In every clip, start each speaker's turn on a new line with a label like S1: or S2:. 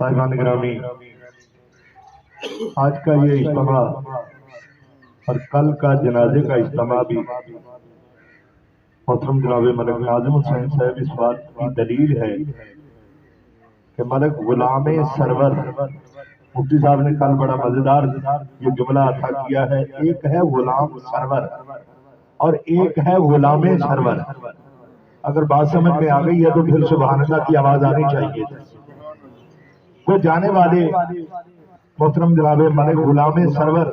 S1: साहिबान गिरामी, आज का ये इज्तिमा और कल का जनाजे का इज्तिमा भी मोहतरम जनाब मलिक नाज़िम हुसैन साहब इस बात की दलील है कि मलिक गुलाम सरवर। मुफ्ती साहब ने कल बड़ा मजेदार ये जुमला अता किया है, एक है गुलाम सरवर और एक है गुलाम सरवर। अगर बात समझ में आ गई है तो फिर सुभान अल्लाह की आवाज आनी चाहिए। वो जाने वाले मोहतरम जनाब मलिक गुलाम सरवर,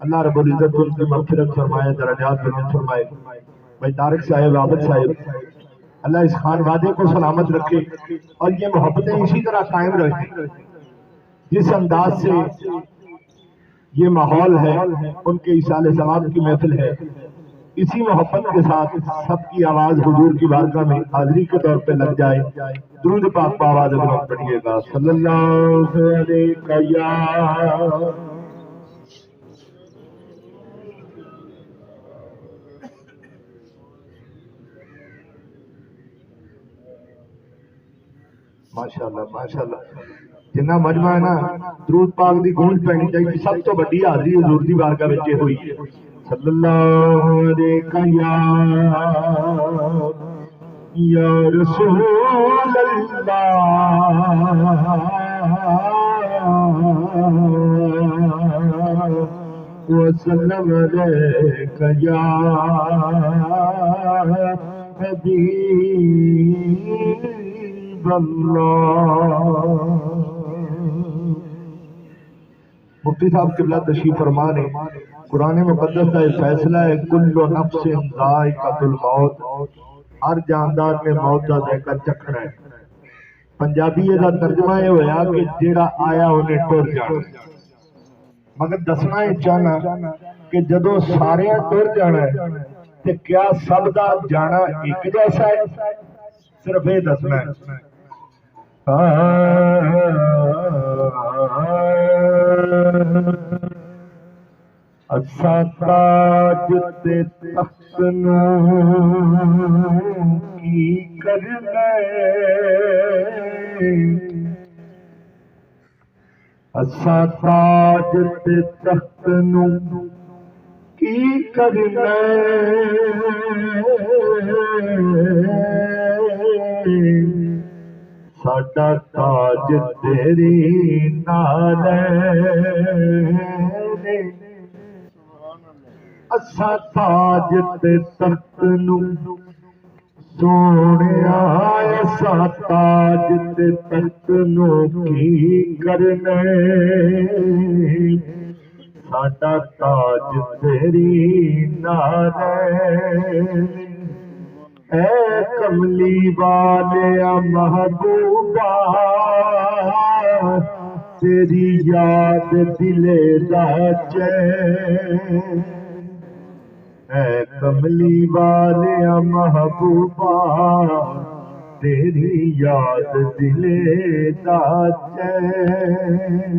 S1: अल्लाह रब्बुल इज्जत उनकी मग़फ़िरत फरमाए, दर्जात बुलंद फरमाए। भाई तारिक साहब, आबद साहब, अल्लाह इस खानवादे को सलामत रखे और ये मोहब्बतें इसी तरह कायम रहे। जिस अंदाज से ये माहौल है, उनके इसाले सवाब की महफिल है, इसी मोहब्बत के साथ सबकी आवाज हुजूर की बारगाह में हाजिरी के तौर पे लग जाए। दुरूद पाक पर आवाज बुलंद पढ़िएगा, सल्लल्लाहु अलैहि या माशाअल्लाह माशाअल्लाह। जिन्ना मजमा है ना, दुरूद पाक दी गूंज पैनी चाहिए। सब तो बड़ी हाजिरी हुजूर दी बारगाह विच हुई है। सल्लल्लाहु अलैहि या रसूल अल्लाह वसल्लम अलैका या हबीब अल्लाह। मुफ्ती साहब किबला तशरीफ फरमा ने कुरान मुकद्दस का फैसला है, कुल्लु नफ्सिन ज़ाइक़तुल मौत, हर जानदार ने मौत का जायका चखना है। पंजाबी का तर्जमा यह होया कि जेड़ा आया उन्हें टुर जाना। मगर दसना यह चाहना कि जदों सारे टुर जाना है तो क्या सब का जाना एक जैसा है? सिर्फ ये दसना है। असा ताज ते तख्त नूं की करना, असा ताज ते तख्त नूं की करना, साडा ताज तेरी नाल है। असा ताज ते तख्त नूं सोहणिया, असा ताज ते तख्त नूं की करना, साडा ताज तेरी नाल है। कमली वाले महबूबा, तेरी याद दिले दा चैन, कमली वाले महबूबा, तेरी याद दिले दा चैन।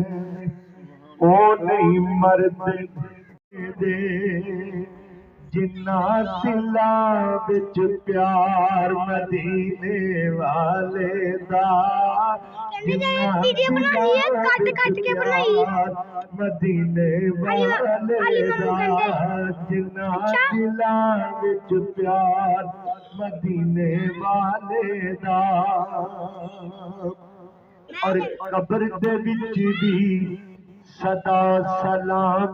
S1: ओ नहीं मर्द दे जिन्ना दिला बिच प्यार मदीने वाले दा, मदीने वाले दा, जिन्ना दिला बिच प्यार मदीने वाले दा। और कब्र दे विच भी सदा सलाम